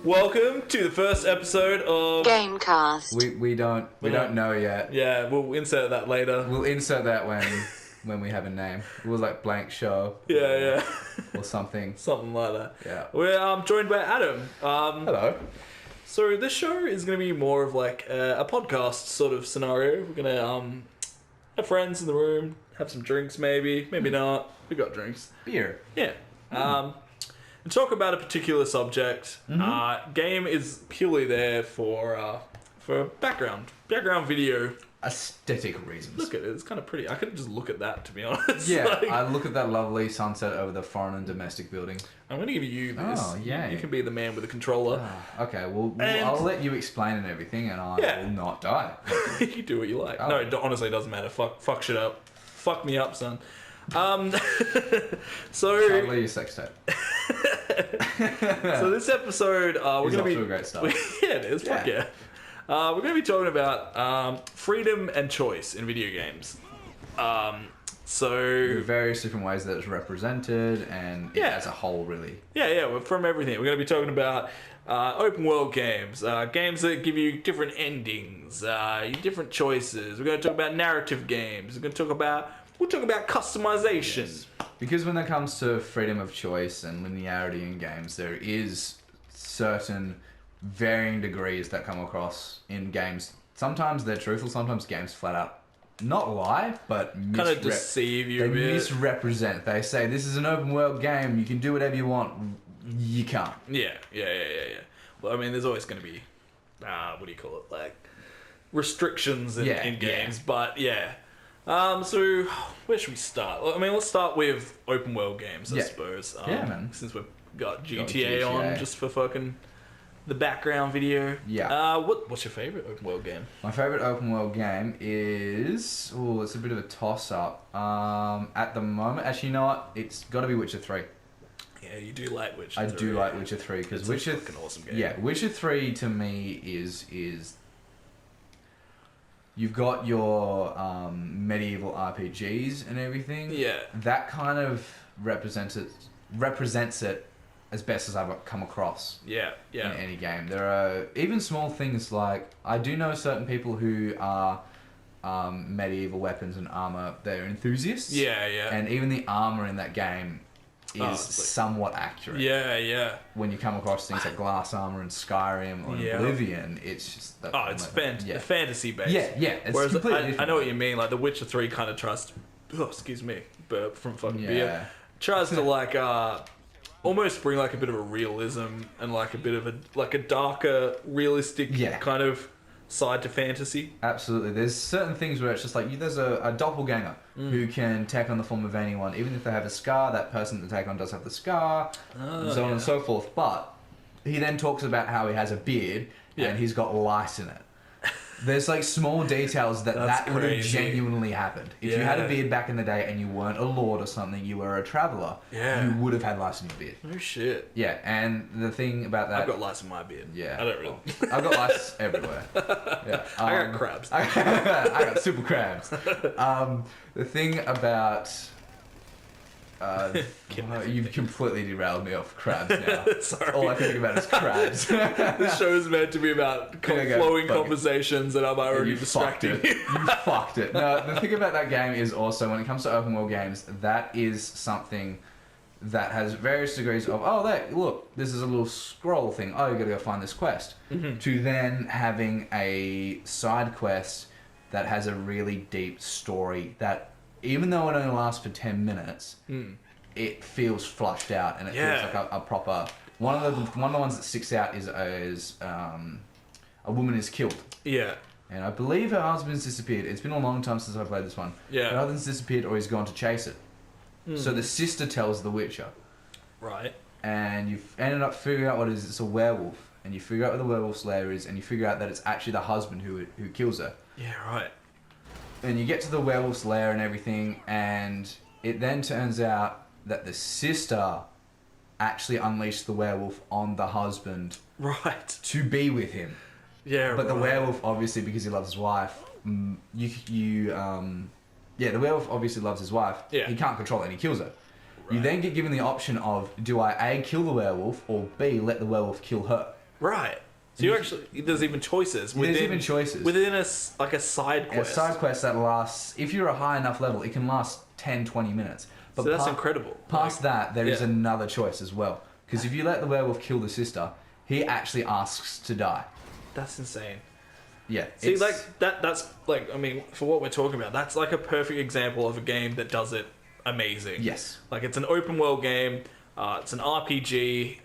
Welcome to the first episode of GAMECAZT. We don't know yet. Yeah, we'll insert that later. We'll insert that when we have a name. We'll like blank show. Yeah. Or something. Something like that. Yeah. We're joined by Adam. Hello. So this show is going to be more of like a podcast sort of scenario. We're going to have friends in the room, have some drinks maybe not. We got drinks. Beer. Yeah. And talk about a particular subject. Game is purely there for background video. Aesthetic reasons. Look at it, it's kind of pretty. I could just look at that, to be honest. Yeah, Like, I look at that lovely sunset over the foreign and domestic building. I'm going to give you this. Oh, yeah. You can be the man with the controller. Okay, well, And- I'll let you explain and everything, and I will not die. You do what you like. Oh. No, honestly, it doesn't matter. Fuck shit up. Fuck me up, son. I'll So leave you sex tape. this episode, we're It's going off to be... to a great start. Yeah, it is. Fuck yeah. We're going to be talking about freedom and choice in video games. The various different ways that it's represented, and Yeah. as a whole, really. Yeah, from everything. We're going to be talking about open world games, games that give you different endings, different choices. We're going to talk about narrative games. We'll talk about customization. Yes. Because when it comes to freedom of choice and linearity in games, there is certain varying degrees that come across in games. Sometimes they're truthful, sometimes games flat out not lie, but Kind of deceive you a they bit. misrepresent. They say this is an open world game, you can do whatever you want. You can't. Yeah. Well, I mean, there's always going to be, what do you call it, like restrictions in games, but yeah. So where should we start? Well, I mean, let's start with open world games, I suppose. Man. Since we've got GTA on, just for fucking the background video. Yeah. What's your favorite open world game? My favorite open world game is... Oh, it's a bit of a toss-up. At the moment... Actually, you know what? It's got to be Witcher 3. Yeah, you do like Witcher 3. I do like Witcher 3, because It's Witcher... a fucking awesome game. Yeah, Witcher 3 to me is... You've got your medieval RPGs and everything. Yeah. That kind of represents it as best as I've come across. Yeah. In any game. There are even small things like, I do know certain people who are medieval weapons and armor, they're enthusiasts. Yeah. And even the armor in that game is somewhat accurate. Yeah. When you come across things like glass armor in Skyrim or in Oblivion, it's just... It's fantasy based. Yeah. It's Whereas completely I different. know what you mean. Like The Witcher 3 kind of tries. Excuse me, burp from fucking beer. Tries to like almost bring like a bit of a realism and like a bit of a darker, realistic kind of side to fantasy. Absolutely. There's certain things where it's just like, there's a doppelganger who can take on the form of anyone. Even if they have a scar, that person that they take on does have the scar, and so on and so forth. But he then talks about how he has a beard and he's got lice in it. There's like small details that would have genuinely happened. If you had a beard back in the day and you weren't a lord or something, you were a traveller, you would have had lice in your beard. Oh shit. Yeah, and the thing about that... I've got lice in my beard. Yeah. I don't really. I've got lice everywhere. Yeah. I got crabs. I got super crabs. The thing about... you've completely derailed me off crabs now. Sorry. All I can think about is crabs. This show is meant to be about flowing conversations, and I'm already distracting you. You fucked it. No, the thing about that game is also, when it comes to open world games, that is something that has various degrees of, look, this is a little scroll thing. Oh, you gotta go find this quest. To then having a side quest that has a really deep story that, even though it only lasts for 10 minutes, it feels flushed out, and it feels like a proper... One of the ones that sticks out is a woman is killed. Yeah. And I believe her husband's disappeared. It's been a long time since I played this one. Yeah. Her husband's disappeared, or he's gone to chase it. So the sister tells the Witcher. Right. And you've ended up figuring out what it is. It's a werewolf. And you figure out where the werewolf's lair is, and you figure out that it's actually the husband who kills her. Yeah, right. And you get to the werewolf's lair and everything, and it then turns out that the sister actually unleashed the werewolf on the husband. Right. To be with him. Yeah, But the werewolf, obviously, because he loves his wife, the werewolf obviously loves his wife. Yeah. He can't control it and he kills her. Right. You then get given the option of, do I A, kill the werewolf, or B, let the werewolf kill her? Right. So you actually, there's even choices within. There's even choices within a side quest. A side quest that lasts, if you're a high enough level, it can last 10, 20 minutes. But so that's incredible. Past that, there is another choice as well. Because if you let the werewolf kill the sister, he actually asks to die. That's insane. Yeah. See, like that's like, I mean, for what we're talking about, that's like a perfect example of a game that does it amazing. Yes. Like, it's an open world game. It's an RPG.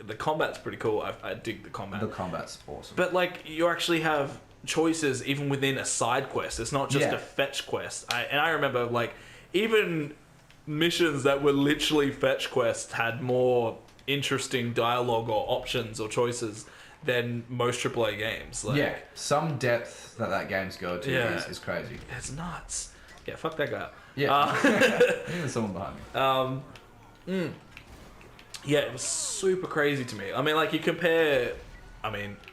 The combat's pretty cool. I dig the combat. The combat's awesome. But like, you actually have choices even within a side quest. It's not just a fetch quest. I remember like even missions that were literally fetch quests had more interesting dialogue or options or choices than most AAA games. Like, yeah, some depth that game's go to is crazy. It's nuts. Yeah, fuck that guy up. Yeah. There's someone behind me. Yeah, it was super crazy to me. I mean, like, you compare,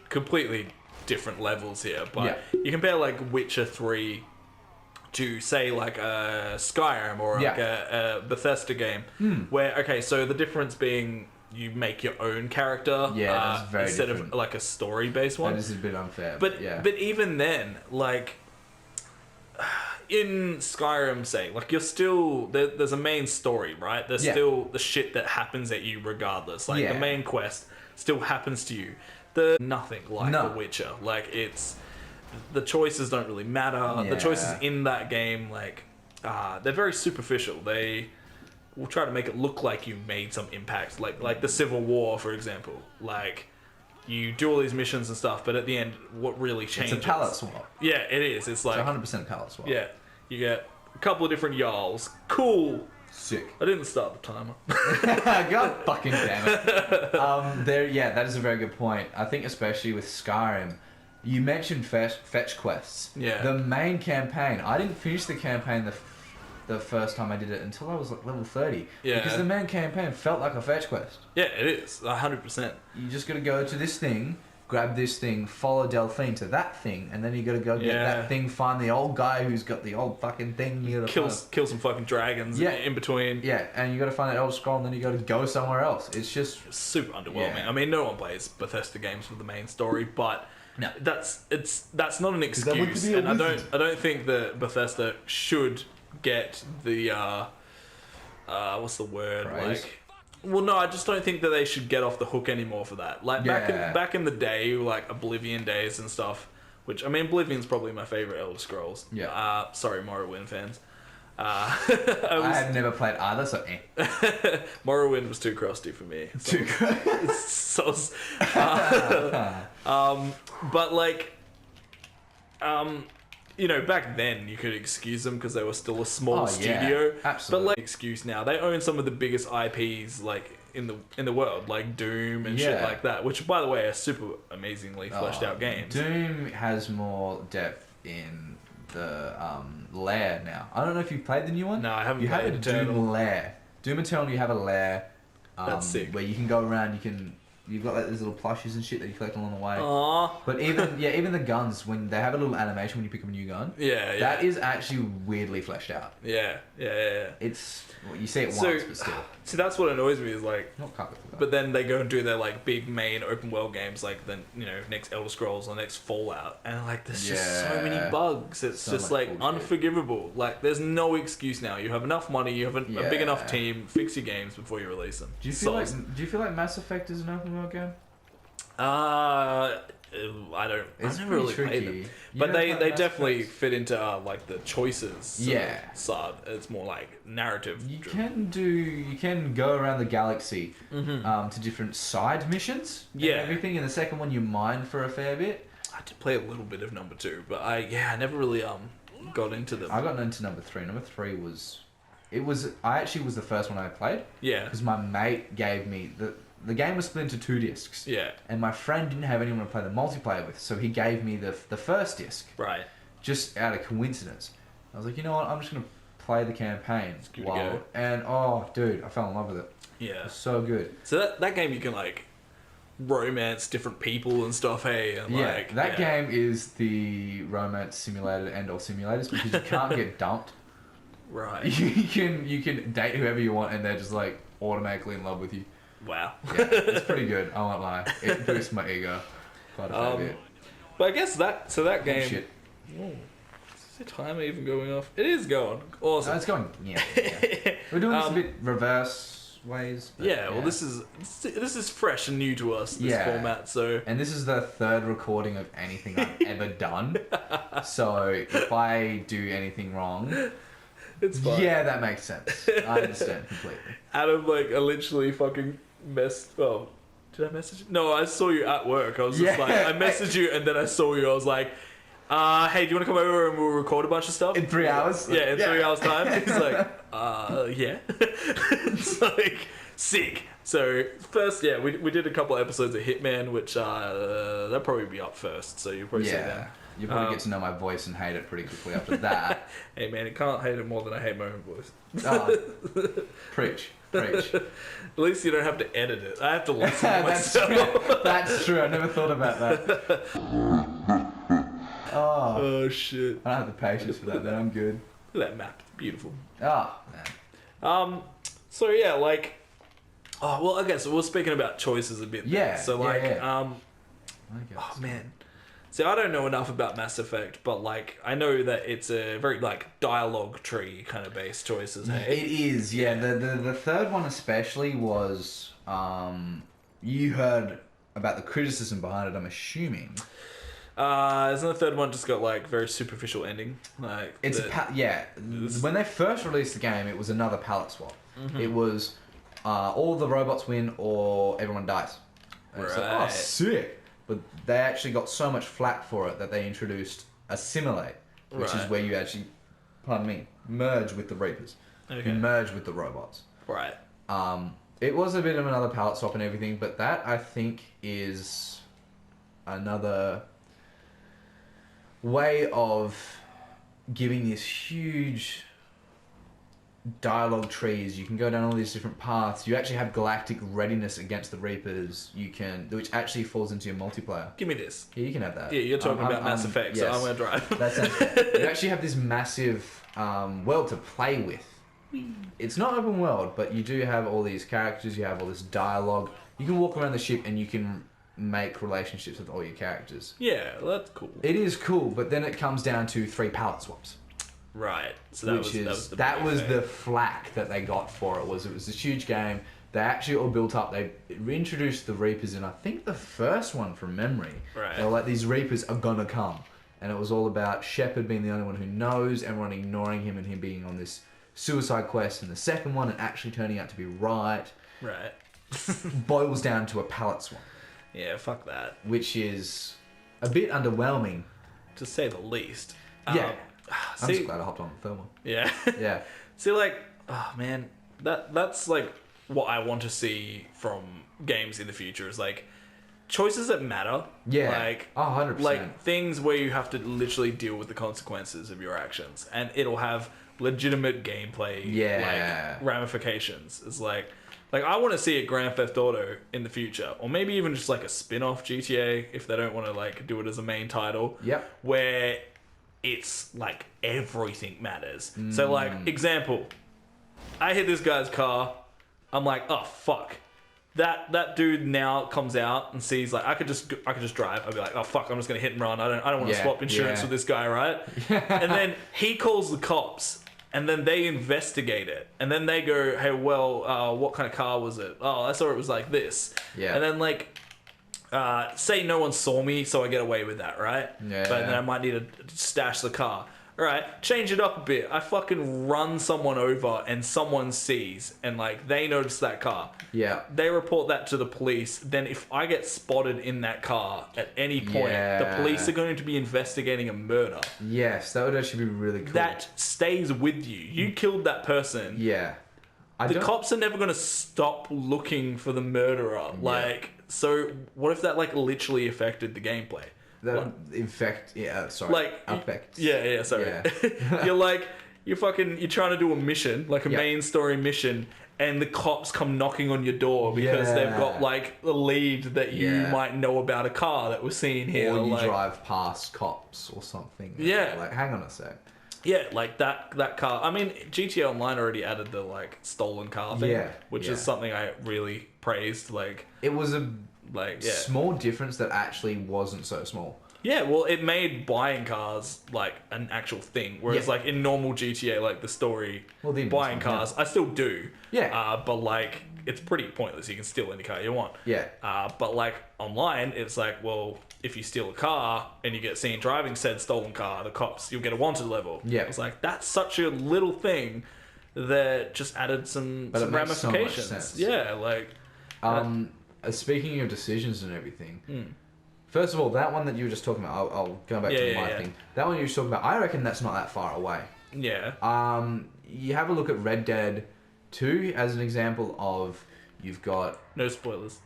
completely different levels here, but you compare, like, Witcher 3 to, say, like, a Skyrim or, like, a Bethesda game, where, okay, so the difference being you make your own character that's very instead different. of, like, a story-based one. That is a bit unfair. But even then, like, in Skyrim, say, like, you're still there's a main story, right? There's still the shit that happens at you regardless. Like, the main quest still happens to you. Nothing like The Witcher. Like, it's the choices don't really matter. The choices in that game, like, they're very superficial. They will try to make it look like you made some impact. Like the Civil War, for example. Like, you do all these missions and stuff, but at the end, what really changes? It's a palette swap. Yeah, it is. It's like 100% palette swap. Yeah, you get a couple of different Jarls. Cool. Sick. I didn't start the timer. God fucking damn it. That is a very good point. I think especially with Skyrim, you mentioned fetch quests. Yeah. The main campaign, I didn't finish the campaign the first time I did it until I was like level 30. Yeah. Because the main campaign felt like a fetch quest. Yeah, it is. 100%. You just got to go to this thing, grab this thing, follow Delphine to that thing, and then you got to go get that thing, find the old guy who's got the old fucking thing. You kill some fucking dragons in between. Yeah, and you got to find that old scroll, and then you got to go somewhere else. It's just super underwhelming. Yeah. I mean, no one plays Bethesda games for the main story, but that's not an excuse. And I don't think that Bethesda should get the what's the word? Praise? Like, well, no, I just don't think that they should get off the hook anymore for that. Like, back in the day, like Oblivion days and stuff, which, I mean, Oblivion's probably my favorite Elder Scrolls. Yeah. Sorry, Morrowind fans. I have never played either, so Morrowind was too crusty for me. But like, you know, back then you could excuse them because they were still a small studio. Absolutely. But like, excuse now, they own some of the biggest IPs like in the world, like Doom and shit like that. Which, by the way, are super amazingly fleshed out games. Doom has more depth in the lair now. I don't know if you've played the new one. No, I haven't. You played have a Eternal. Doom lair. Doom Eternal, you have a lair. That's sick. Where you can go around. You've got like these little plushies and shit that you collect along the way. Aww. But even the guns, when they have a little animation when you pick up a new gun. Yeah. That is actually weirdly fleshed out. Yeah. It's you see it once, but still. See, that's what annoys me is like. Not cut with that. But then they go and do their like big main open world games, like the next Elder Scrolls or next Fallout, and like there's just so many bugs. It's so just like unforgivable. Like, there's no excuse now. You have enough money, you have a big enough team. Fix your games before you release them. Do you feel like Mass Effect is an open world game? I've never really played them, but they definitely fit into like the choices side. It's more like narrative. You can go around the galaxy to different side missions. And everything. In the second one, you mine for a fair bit. I did play a little bit of number 2, but I never really got into them. I got into number 3. Number 3 I actually was the first one I played. Yeah. Because my mate gave me the game was split into 2 discs. Yeah. And my friend didn't have anyone to play the multiplayer with, so he gave me the first disc. Right. Just out of coincidence. I was like, you know what? I'm just going to play the campaign. Give it a go. And, oh, dude, I fell in love with it. Yeah. It was so good. So that game you can, like, romance different people and stuff, hey? And that game is the romance simulator and all simulators because you can't get dumped. Right. You can date whoever you want and they're just, like, automatically in love with you. Wow. Yeah, it's pretty good. I won't lie. It boosts my ego quite a fair bit. But I guess that game. Oh, shit. Whoa. Is the timer even going off? It is going. Awesome. No, it's going. Yeah. We're doing this a bit reverse ways. Well, this is fresh and new to us. This format. So. And this is the third recording of anything I've ever done. So if I do anything wrong. It's fine. Yeah, that makes sense. I understand completely. Adam, I literally fucking messed. Oh, did I message you? No, I saw you at work. I was just I messaged you and then I saw you. I was like, hey, do you want to come over and we'll record a bunch of stuff? In 3 hours? Yeah, in 3 hours time. He's like, yeah. It's sick. So, first, we did a couple episodes of Hitman, which they'll probably be up first. So, you'll probably see them. You probably get to know my voice and hate it pretty quickly after that. Hey man, you can't hate it more than I hate my own voice. Preach. At least you don't have to edit it. I have to listen to myself. That's true. I never thought about that. Oh shit. I don't have the patience for that. Then I'm good. Look at that map. Beautiful. Oh man. So yeah, okay. So we're speaking about choices a bit. Yeah. So oh man. See, I don't know enough about Mass Effect, but I know that it's a very dialogue tree kind of based choices. Hey, it is. Yeah. The third one especially was you heard about the criticism behind it. I'm assuming. Isn't the third one just got very superficial ending? When they first released the game, it was another palette swap. Mm-hmm. It was all the robots win or everyone dies. And it's like, oh, sick. But they actually got so much flack for it that they introduced Assimilate, which is where you actually, merge with the Reapers. Okay. You merge with the robots. Right. It was a bit of another palette swap and everything, but that, I think, is another way of giving this huge dialogue trees. You can go down all these different paths. You actually have galactic readiness against the Reapers. Which actually falls into your multiplayer. Give me this. Yeah, you can have that. Yeah, you're talking about Mass Effect, so I'm going to drive. That sounds good. You actually have this massive world to play with. It's not open world, but you do have all these characters. You have all this dialogue. You can walk around the ship and you can make relationships with all your characters. Yeah, that's cool. It is cool, but then it comes down to 3 palette swaps. Right. So that was the flack that they got for it. It was this huge game. They actually all built up. They reintroduced the Reapers in, I think, the first one from memory. Right. They were like, these Reapers are gonna come. And it was all about Shepard being the only one who knows, everyone ignoring him and him being on this suicide quest in the second one and actually turning out to be right. Right. Boils down to a palette swap. Yeah, fuck that. Which is a bit underwhelming. To say the least. Yeah. I'm just glad I hopped on the third one. Yeah. Yeah. See, oh man, that's what I want to see from games in the future is choices that matter. Yeah. 100%. Things where you have to literally deal with the consequences of your actions, and it'll have legitimate gameplay ramifications. It's I want to see a Grand Theft Auto in the future, or maybe even just a spin-off GTA if they don't want to do it as a main title. Yep. Where it's everything matters. So example, I hit this guy's car. I'm like, oh fuck. That dude now comes out and sees I could just drive. I'd be like, oh fuck, I'm just gonna hit and run. I don't want to swap insurance with this guy, right? And then he calls the cops. And then they investigate it. And then they go, hey, well, what kind of car was it? Oh, I saw it was like this. Yeah. And then, say no one saw me, so I get away with that, right? Yeah. But then I might need to stash the car. All right, change it up a bit. I fucking run someone over and someone sees and they notice that car. Yeah. They report that to the police. Then if I get spotted in that car at any point, the police are going to be investigating a murder. Yes, that would actually be really cool. That stays with you. You killed that person. Yeah. The cops are never going to stop looking for the murderer. Yeah. So what if that literally affected the gameplay? Affect. Yeah, sorry. Yeah. you're trying to do a mission, a main story mission, and the cops come knocking on your door because they've got a lead that you might know about a car that was seen here. Or you drive past cops or something. Yeah. Hang on a sec. Yeah, like that car. I mean, GTA Online already added the like stolen car thing, which is something I really praised. Like it was a yeah. small difference that actually wasn't so small. Yeah, well, it made buying cars like an actual thing, whereas like in normal GTA, like the story, buying cars, I still do. Yeah. But like it's pretty pointless. You can steal any car you want. Yeah. But like online, it's like, well, if you steal a car and you get seen driving said stolen car, the cops, you'll get a wanted level. Yeah. It's like that's such a little thing that just added some ramifications. So much sense. Yeah, like. Speaking of decisions and everything. First of all, that one that you were just talking about, I'll go back to my thing. That one you were talking about, I reckon that's not that far away. Yeah. You have a look at Red Dead 2 as an example of you've got... No spoilers.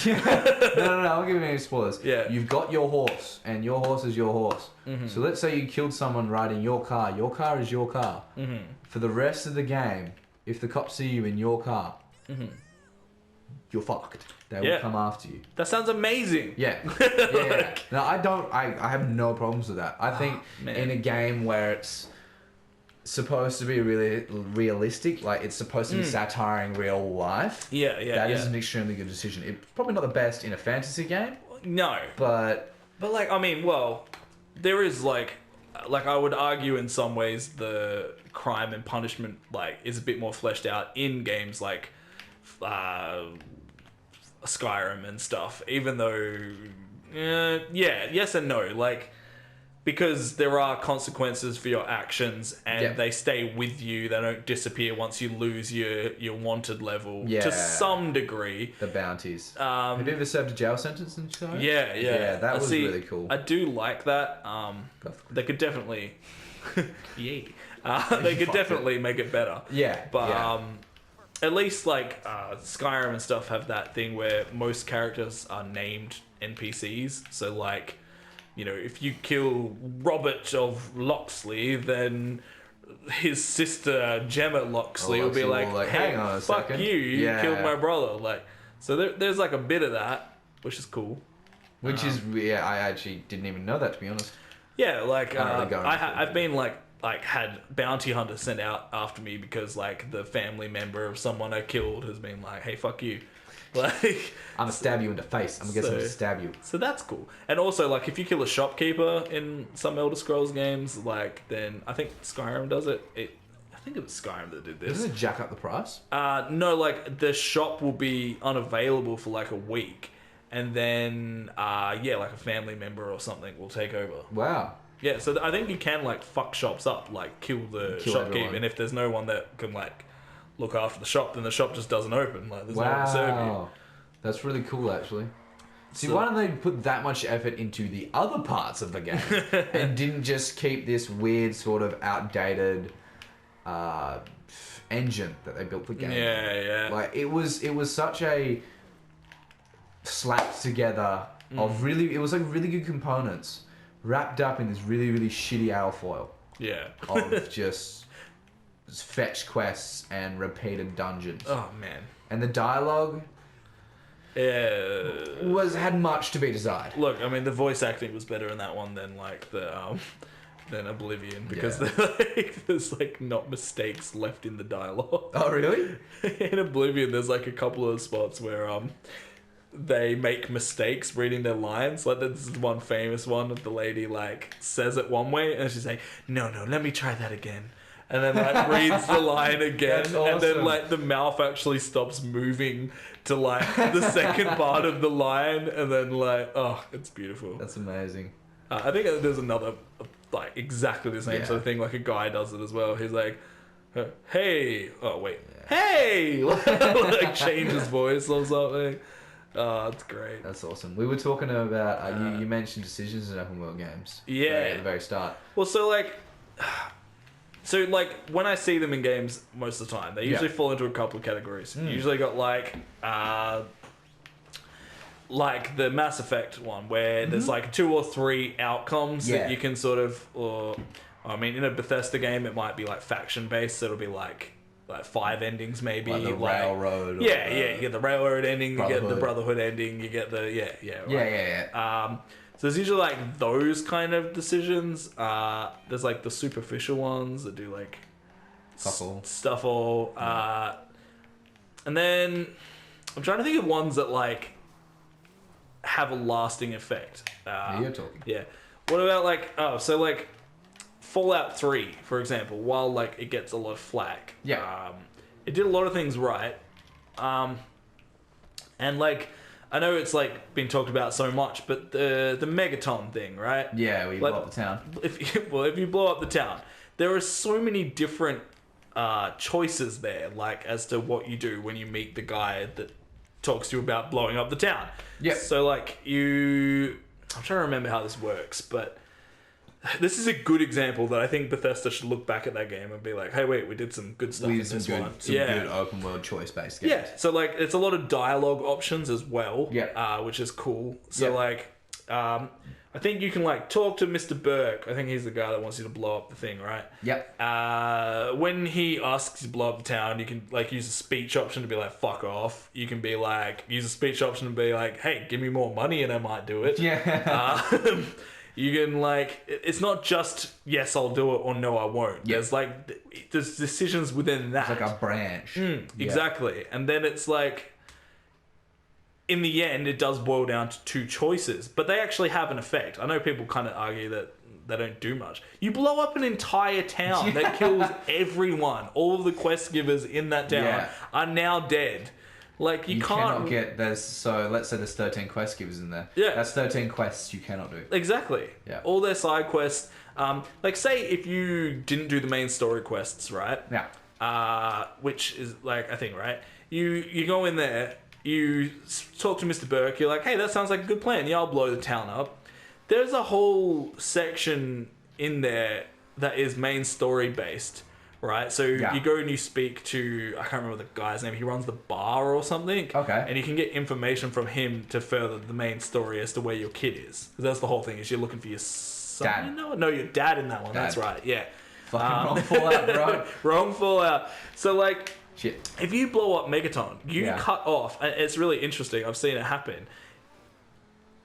No, I won't give you any spoilers. Yeah. You've got your horse, and your horse is your horse. So let's say you killed someone riding your car. Your car is your car. For the rest of the game, if the cops see you in your car, you're fucked. They will come after you. That sounds amazing. Yeah. No, I have no problems with that. I think in a game where it's supposed to be really realistic, like it's supposed to be satiring real life. That is an extremely good decision. It's probably not the best in a fantasy game. No. But like, I mean, well, there is like I would argue in some ways the crime and punishment like is a bit more fleshed out in games like Skyrim and stuff, even though yes and no, like because there are consequences for your actions and they stay with you, they don't disappear once you lose your wanted level to some degree. The bounties. Have you ever served a jail sentence in Skyrim? Yeah, that was really cool. I do like that. They could definitely they could definitely make it better. But at least like Skyrim and stuff have that thing where most characters are named NPCs. So like, you know, if you kill Robert of Locksley, then his sister Gemma Locksley will be like, hey, hang on a fuck second. you killed my brother. Like, so there's like a bit of that, which is cool. Which is I actually didn't even know that, to be honest. Yeah, like I've been like had bounty hunters sent out after me because like the family member of someone I killed has been like, hey, fuck you. Like, I'm gonna stab you in the face. I'm gonna get someone to stab you. So that's cool. And also, like, if you kill a shopkeeper in some Elder Scrolls games, like, then I think Skyrim does it. I think it was Skyrim that did this. Doesn't it jack up the price? No, like, the shop will be unavailable for like a week, and then like a family member or something will take over. Wow. Yeah, so I think you can like fuck shops up, like kill shopkeep, and if there's no one that can like look after the shop, then the shop just doesn't open. Like, there's no one to serve you. That's really cool, actually. See, why don't they put that much effort into the other parts of the game and didn't just keep this weird sort of outdated engine that they built the game? Yeah. Like it was such a slapped together of really. It was like really good components wrapped up in this really really shitty alfoil. Yeah. Of just fetch quests and repeated dungeons. Oh man. And the dialogue had much to be desired. Look, I mean, the voice acting was better in that one than like than Oblivion because there's like not mistakes left in the dialogue. Oh really? In Oblivion, there's like a couple of spots where they make mistakes reading their lines. Like there's one famous one of the lady like says it one way and she's like, no, let me try that again. And then like reads the line again, That's awesome. And then like the mouth actually stops moving to like the second part of the line, and then like it's beautiful. That's amazing. I think there's another like exactly the same sort of thing. Like a guy does it as well. He's like, "Hey, hey," like change his voice or something. Oh, it's great. That's awesome. We were talking about you mentioned decisions in open world games. Yeah, at the very start. Well, so when I see them in games most of the time, they usually fall into a couple of categories. You usually got like the Mass Effect one where there's like 2 or 3 outcomes that you can sort of, or I mean, in a Bethesda game it might be like faction based, so it'll be like 5 endings maybe. Like the railroad. You get the railroad ending, you get the Brotherhood ending, you get the So there's usually like those kind of decisions. There's like the superficial ones that do like stuff all. And then I'm trying to think of ones that like have a lasting effect. You're talking. Yeah. What about like like Fallout 3, for example, while like it gets a lot of flack. Yeah. It did a lot of things right. And like I know it's like been talked about so much, but the megaton thing, right? Yeah, where you like, blow up the town. If you blow up the town, there are so many different choices there, like as to what you do when you meet the guy that talks to you about blowing up the town. Yeah. So like I'm trying to remember how this works, but this is a good example that I think Bethesda should look back at that game and be like, hey, wait, we did some good stuff in this one. Some good open world choice based games. Yeah, so like it's a lot of dialogue options as well, yeah, which is cool. So like, I think you can like talk to Mr. Burke. I think he's the guy that wants you to blow up the thing, right? Yep. When he asks you to blow up the town, you can like use a speech option to be like, fuck off. You can be like, use a speech option to be like, hey, give me more money and I might do it. Yeah. You can like, it's not just yes, I'll do it or no, I won't. Yep. There's decisions within that. It's like a branch. Exactly. And then it's like, in the end, it does boil down to two choices, but they actually have an effect. I know people kind of argue that they don't do much. You blow up an entire town that kills everyone. All of the quest givers in that town are now dead. Like you cannot get let's say there's 13 quest givers in there. Yeah. That's 13 quests you cannot do. Exactly. Yeah. All their side quests. Like say if you didn't do the main story quests, right? Yeah. Which is like a thing, right? You go in there, you talk to Mr. Burke, you're like, hey, that sounds like a good plan. Yeah, I'll blow the town up. There's a whole section in there that is main story based. Right, so you go and you speak to, I can't remember the guy's name, he runs the bar or something. Okay. And you can get information from him to further the main story as to where your kid is. That's the whole thing, is you're looking for your son. Dad. No, your dad in that one, Dad. that's right, yeah. Fucking wrong Fallout, bro. Wrong Fallout. So like, shit. If you blow up Megaton, you cut off, and it's really interesting, I've seen it happen.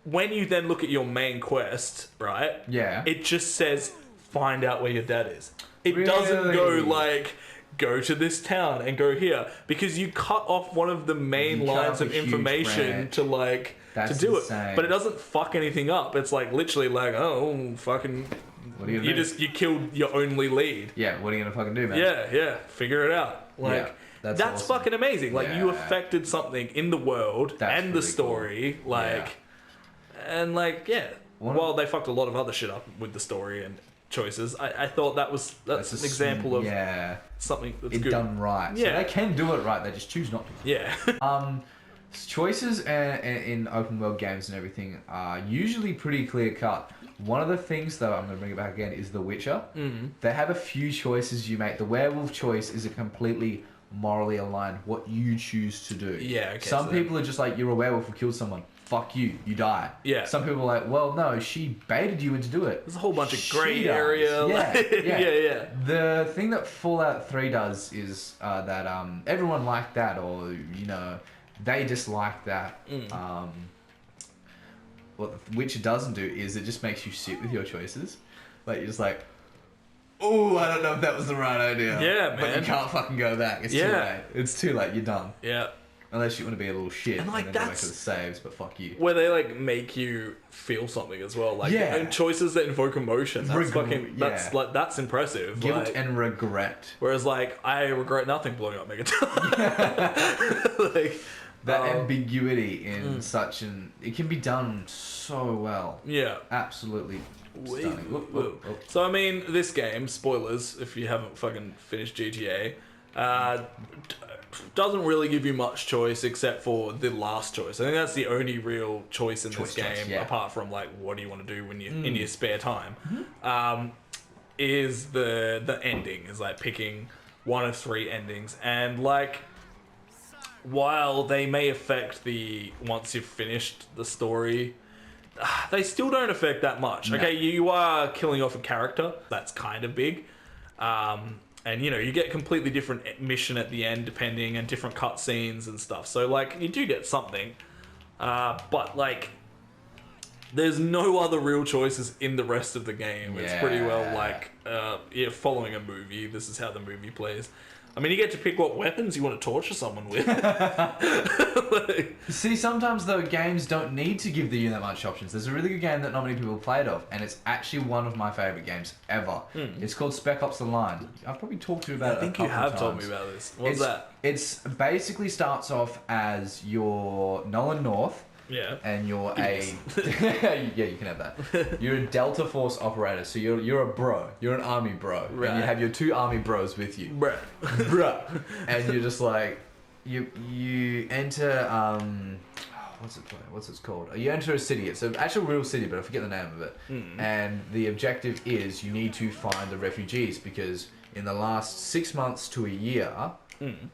When you then look at your main quest, right? Yeah. It just says, find out where your dad is. It doesn't go like, go to this town and go here, because you cut off one of the main lines of information to like to do it, but it doesn't fuck anything up. It's like literally like, oh fucking, what are you gonna do? You killed your only lead. Yeah, what are you gonna fucking do, man? Yeah, figure it out. Like that's awesome. Fucking amazing. Like you affected something in the world and the story, cool. Like, and like well, they fucked a lot of other shit up with the story and choices. I thought that's an example of something that's good done right. So they can do it right, they just choose not to. Yeah. Choices in open world games and everything are usually pretty clear cut. One of the things, though, I'm going to bring it back again, is The Witcher. Mm-hmm. They have a few choices you make. The werewolf choice is a completely morally aligned what you choose to do. Yeah, okay. Some people are just like, you're a werewolf who killed someone. Fuck you, you die. Yeah. Some people are like, well, no, she baited you into do it. There's a whole bunch of grey area. Yeah. The thing that Fallout 3 does is that everyone liked that, or, you know, they dislike that. What The Witcher doesn't do is it just makes you sit with your choices. Like, you're just like, oh, I don't know if that was the right idea. Yeah, man. But you can't fucking go back. It's too late. It's too late. You're done. Yeah. Unless you want to be a little shit and like then go back to the saves, but fuck you. Where they like make you feel something as well, like and choices that invoke emotion. That's that's impressive. Guilt and regret. Whereas like I regret nothing blowing up Megaton. Like that ambiguity in such it can be done so well. Yeah, absolutely stunning. So I mean, this game, spoilers if you haven't fucking finished GTA. Doesn't really give you much choice except for the last choice. I think that's the only real choice in this game, apart from like what do you want to do when you in your spare time. Is the ending is like picking one of 3 endings, and like while they may affect the once you've finished the story, they still don't affect that much. No. Okay, you are killing off a character, that's kind of big. And, you know, you get a completely different mission at the end, depending, and different cutscenes and stuff. So, like, you do get something. But, like, There's no other real choices in the rest of the game. It's pretty well Yeah. like, following a movie. This is how the movie plays. I mean, you get to pick what weapons you want to torture someone with. Like, See, sometimes though, games don't need to give you that much options. There's a really good game that not many people played of, and it's actually one of my favourite games ever. It's called Spec Ops The Line. I've probably talked to you about it I think you have told me about this. What's that? It's basically starts off as your Nolan North. Yeah. And you're yeah, you can have that. You're a Delta Force operator, so you're a bro. You're an army bro, Right. and you have your 2 army bros with you, bruh. And you're just like, you enter what's it called? You enter a city. It's an actual real city, but I forget the name of it. And the objective is you need to find the refugees because in the last 6 months to a year.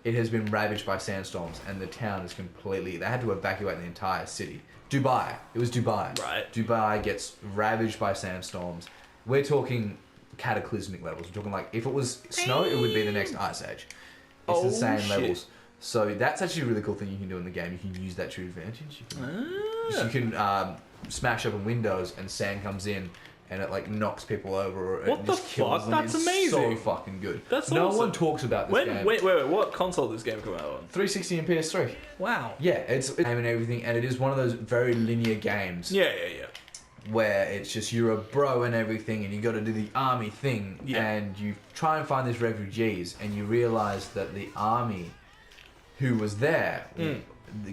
It has been ravaged by sandstorms, and the town is completely... They had to evacuate the entire city. Dubai. It was Dubai. Right. Dubai gets ravaged by sandstorms. We're talking cataclysmic levels. We're talking like, if it was snow, it would be the next ice age. It's insane levels. So that's actually a really cool thing you can do in the game. You can use that to your advantage. You can smash open windows, and sand comes in, and it like knocks people over. What the fuck? That's amazing. So fucking good. That's no awesome. one talks about this game. Wait. What console did this game come out on? 360 and PS3. Wow. Yeah, it's game and everything, and it is one of those very linear games. Yeah. Where it's just you're a bro and everything, and you got to do the army thing, and you try and find these refugees, and you realize that the army who was there,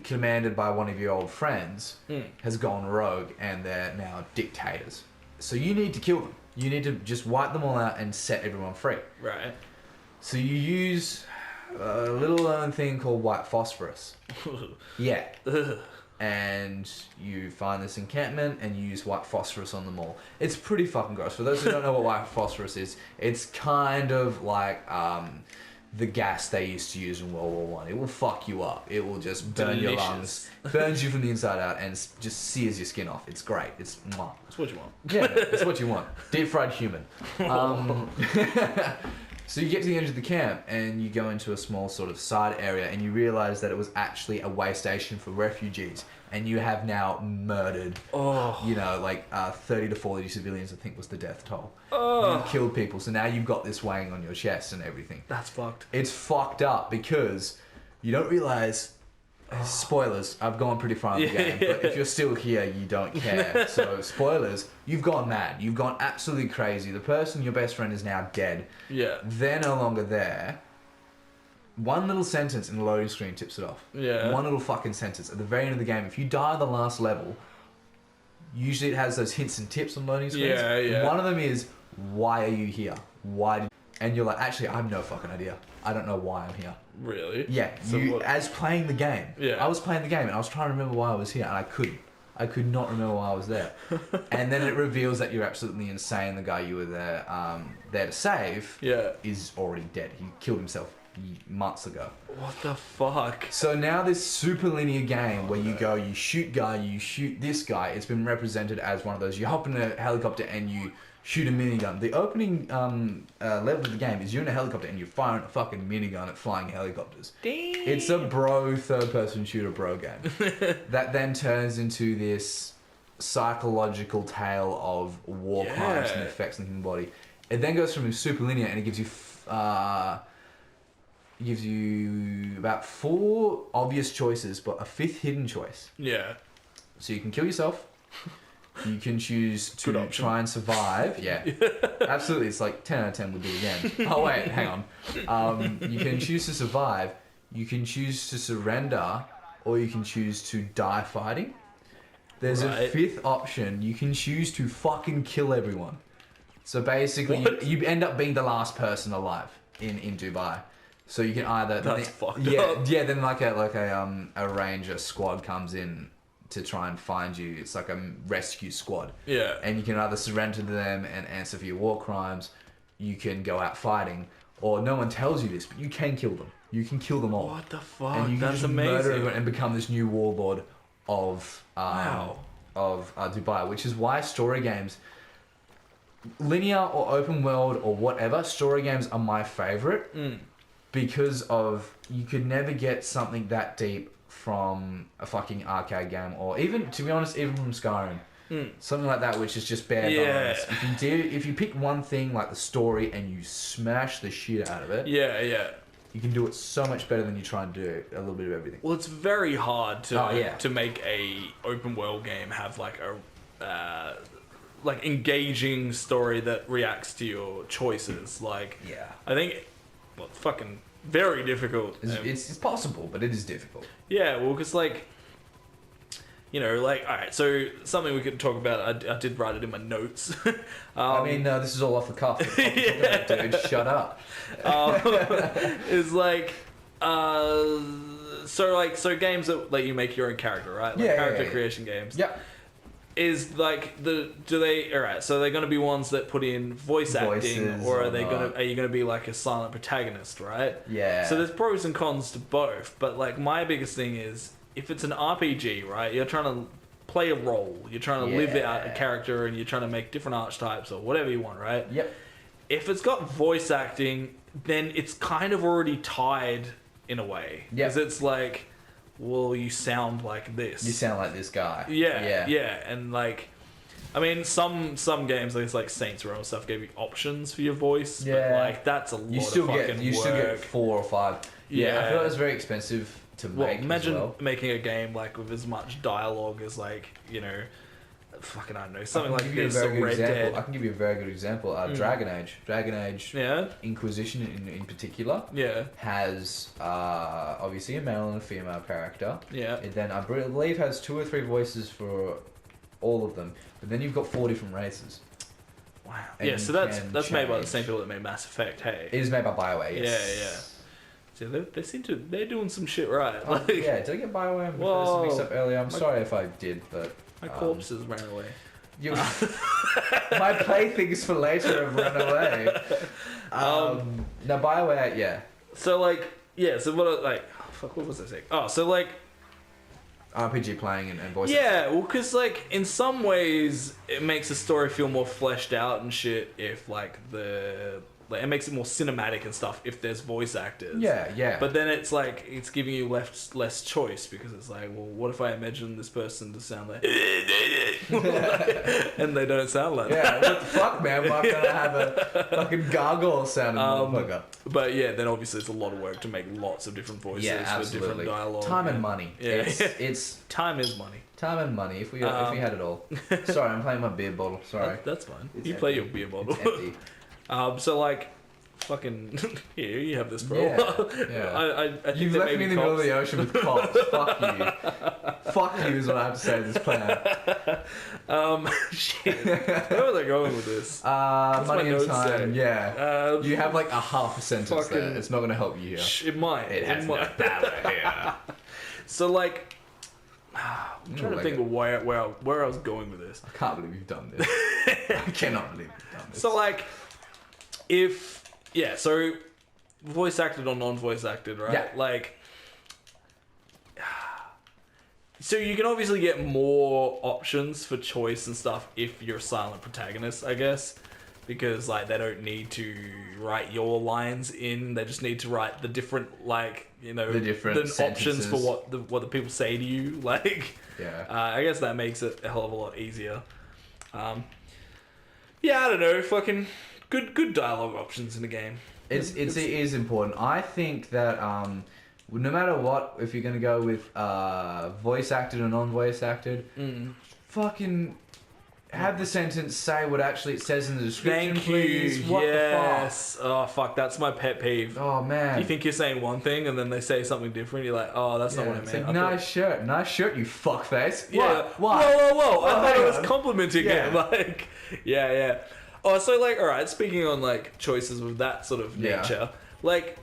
commanded by one of your old friends, has gone rogue, and they're now dictators. So you need to kill them. You need to just wipe them all out and set everyone free. Right. So you use a little known thing called white phosphorus. Yeah. And you find this encampment and you use white phosphorus on them all. It's pretty fucking gross. For those who don't know what white phosphorus is, it's kind of like the gas they used to use in World War One. It will fuck you up. It will just burn your lungs, burns you from the inside out, and just sears your skin off. It's great. It's mwah. That's what you want. Yeah, it's what you want. Deep fried human. So you get to the end of the camp and you go into a small sort of side area and you realize that it was actually a way station for refugees, and you have now murdered, 30 to 40 civilians, I think was the death toll. You've killed people, so now you've got this weighing on your chest and everything. That's fucked. It's fucked up because you don't realize... Spoilers, I've gone pretty far in the game, but if you're still here, you don't care. So, spoilers, you've gone mad. You've gone absolutely crazy. The person, your best friend, is now dead. Yeah. They're no longer there. One little sentence in the loading screen tips it off. Yeah. One little fucking sentence. At the very end of the game, if you die at the last level, usually it has those hints and tips on loading screens. Yeah. One of them is, why are you here? And you're like, actually, I have no fucking idea. I don't know why I'm here. Really? Yeah, So as playing the game. Yeah. I was playing the game and I was trying to remember why I was here, and I couldn't. I could not remember why I was there. And then it reveals that you're absolutely insane. The guy you were there to save is already dead. He killed himself months ago. What the fuck? So now this super linear game where you go, you shoot guy, you shoot this guy. It's been represented as one of those. You hop in a helicopter and you shoot a minigun. The opening level of the game is you're in a helicopter and you're firing a fucking minigun at flying helicopters. Damn. It's a third-person shooter bro game. That then turns into this psychological tale of war crimes and effects on the human body. It then goes from super linear and it gives you about 4 obvious choices, but a 5th hidden choice. Yeah. So you can kill yourself. You can choose to try and survive. Yeah, absolutely. It's like 10 out of 10 would do again. Oh, wait, hang on. You can choose to survive. You can choose to surrender, or you can choose to die fighting. There's a 5th option. You can choose to fucking kill everyone. So basically, you end up being the last person alive in Dubai. So you can either... That's fucked up. Yeah, then like a ranger squad comes in to try and find you. It's like a rescue squad. Yeah. And you can either surrender to them and answer for your war crimes. You can go out fighting. Or no one tells you this, but you can kill them. You can kill them all. What the fuck? And you can That's just amazing. murder everyone and become this new warlord of Dubai, which is why story games, linear or open world or whatever, story games are my favorite because of you could never get something that deep from a fucking arcade game, or even, to be honest, even from Skyrim. Something like that, which is just bare bones. If you pick one thing like the story and you smash the shit out of it, you can do it so much better than you try and do a little bit of everything. Well, it's very hard to make a open world game have like a like engaging story that reacts to your choices. Like, I think, well, it's fucking very difficult. It's possible, but it is difficult. Yeah, well, because like, you know, like, all right, so something we could talk about. I did write it in my notes. I mean, this is all off the cuff. Dude, shut up. Is like, so games that let you make your own character, right? Like character creation games. Yeah. Is like alright, so they're gonna be ones that put in voice acting, or are you gonna be like a silent protagonist, right? Yeah. So there's pros and cons to both, but like my biggest thing is if it's an RPG, right, you're trying to play a role, you're trying to live out a character and you're trying to make different archetypes or whatever you want, right? Yep. If it's got voice acting, then it's kind of already tied in a way. Because it's like, well, you sound like this. You sound like this guy. Yeah. And like, I mean, some games, like Saints Row and stuff, gave you options for your voice. Yeah. But like, that's a lot of fucking work. You still get 4 or 5. Yeah. I feel like it's very expensive to make. Imagine making a game like with as much dialogue as like, you know, fucking, I don't know, something like this or Red Dead. I can give you a very good example. Dragon Age, Inquisition in particular, has obviously a male and a female character. Yeah. It then I believe has 2 or 3 voices for all of them, but then you've got 4 different races. Wow. And so that's made by the same people that made Mass Effect. Hey. It is made by BioWare. Yes. Yeah. So they're doing some shit right. Like, did I get BioWare mixed up earlier? I'm sorry if I did, but my corpses ran away. My playthings for later have run away. Now BioWare, So like, so what? What was I saying? Oh, so like, RPG playing and voice. Yeah, well, because like in some ways it makes the story feel more fleshed out and shit if like it makes it more cinematic and stuff if there's voice actors. Yeah. But then it's like, it's giving you less choice because it's like, well, what if I imagine this person to sound like... and they don't sound like that. Yeah, what the fuck, man? I'm not going to have a fucking gargoyle sounding motherfucker. But yeah, then obviously it's a lot of work to make lots of different voices for different dialogue. Time and money. Yeah. It's time is money. Time and money, if we had it all. Sorry, I'm playing my beer bottle. Sorry. That's fine. You play your beer bottle. It's empty. So like, fucking, here you have this, bro. Yeah. I think you've left me in the middle of the ocean with cops. Fuck you. Fuck you is what I have to say to this plan. Shit. Where was I going with this? Money and time. Yeah. You have like a half a sentence there. It's not going to help you here. It might. It has no power here. So like, I'm trying to think of where I was going with this. I can't believe you've done this. I cannot believe you've done this. So like, so voice acted or non-voice acted, right? Yeah. Like, so you can obviously get more options for choice and stuff if you're a silent protagonist, I guess. Because like they don't need to write your lines in; they just need to write the different, like, you know, the options for what the people say to you. Like, I guess that makes it a hell of a lot easier. I don't know, fucking good dialogue options in the game. It is important. I think that no matter what, if you're gonna go with voice acted or non-voice acted, fucking have the sentence say what actually it says in the description. Thank you. Please. What the fuck? Oh fuck, that's my pet peeve. Oh man. You think you're saying one thing and then they say something different. You're like, oh, that's not what I meant. Like, nice shirt, you fuckface. Yeah. What? Whoa! I thought I was complimenting him. Like, yeah. Oh, so like, all right. Speaking on like choices of that sort of nature, like,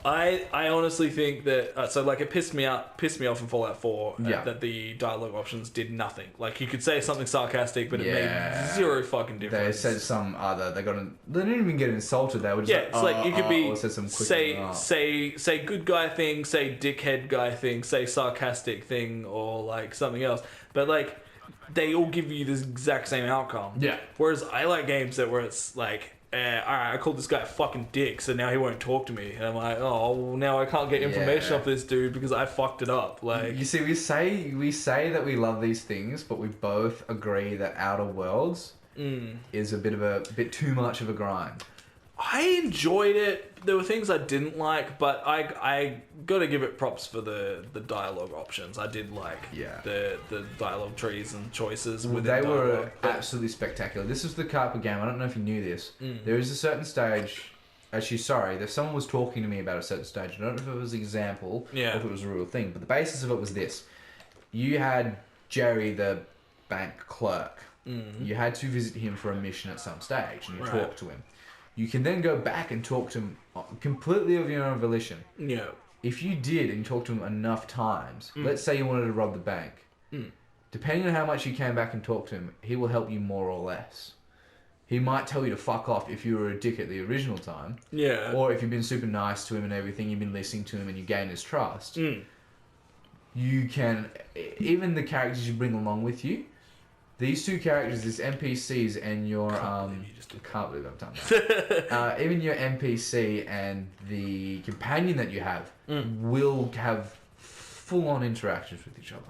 I honestly think that so like it pissed me off in Fallout 4 that the dialogue options did nothing. Like you could say something sarcastic, but it made zero fucking difference. They said some other. They didn't even get insulted. They were just it's like you could be or said some quick say good guy thing, say dickhead guy thing, say sarcastic thing, or like something else. But like they all give you the exact same outcome. Yeah. Whereas I like games where it's like alright, I called this guy a fucking dick, so now he won't talk to me. And I'm like, oh, well, now I can't get information off this dude because I fucked it up. Like, you see, we say that we love these things, but we both agree that Outer Worlds is a bit too much of a grind. I enjoyed it. There were things I didn't like, but I got to give it props for the dialogue options. I did like the dialogue trees and choices within They dialogue, were absolutely spectacular. This was the Carper game. I don't know if you knew this. There is a certain stage... Actually, sorry, someone was talking to me about a certain stage. I don't know if it was an example or if it was a real thing, but the basis of it was this. You had Jerry, the bank clerk. You had to visit him for a mission at some stage, and you talked to him. You can then go back and talk to him completely of your own volition. Yeah. If you did and you talked to him enough times, let's say you wanted to rob the bank, depending on how much you came back and talked to him, he will help you more or less. He might tell you to fuck off if you were a dick at the original time. Yeah. Or if you've been super nice to him and everything, you've been listening to him and you gain his trust. You can... Even the characters you bring along with you, these two characters, these NPCs and your... I can't believe I've done that. Even your NPC and the companion that you have will have full-on interactions with each other.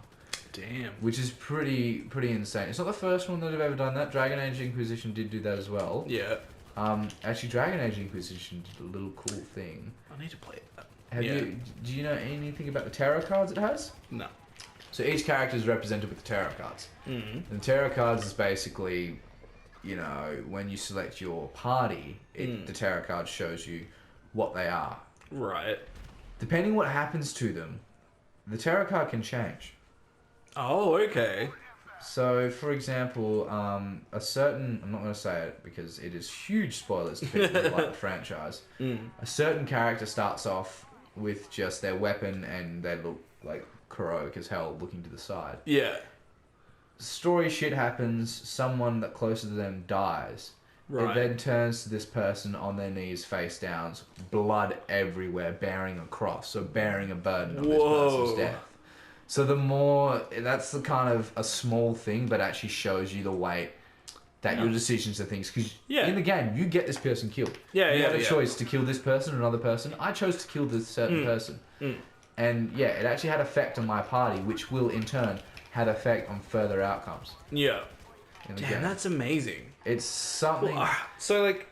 Damn. Which is pretty insane. It's not the first one that have ever done that. Dragon Age Inquisition did do that as well. Yeah. Actually, Dragon Age Inquisition did a little cool thing. I need to play it. Do you know anything about the tarot cards it has? No. So each character is represented with the tarot cards. And the tarot cards is basically, you know, when you select your party, the tarot card shows you what they are. Right. Depending what happens to them, the tarot card can change. Oh, okay. So, for example, a certain... I'm not going to say it because it is huge spoilers to people who like the franchise. A certain character starts off with just their weapon and they look like heroic as hell looking to the side. Yeah. Story shit happens, someone that closer to them dies. Right. It then turns to this person on their knees, face down, blood everywhere, bearing a cross, so bearing a burden of this person's death. So the more... That's the kind of a small thing, but actually shows you the weight that your decisions are things. Because in the game, you get this person killed. You have a choice to kill this person or another person. I chose to kill this certain person. And it actually had effect on my party, which will in turn had effect on further outcomes. Yeah. Damn, that's amazing. It's something... Well, so, like,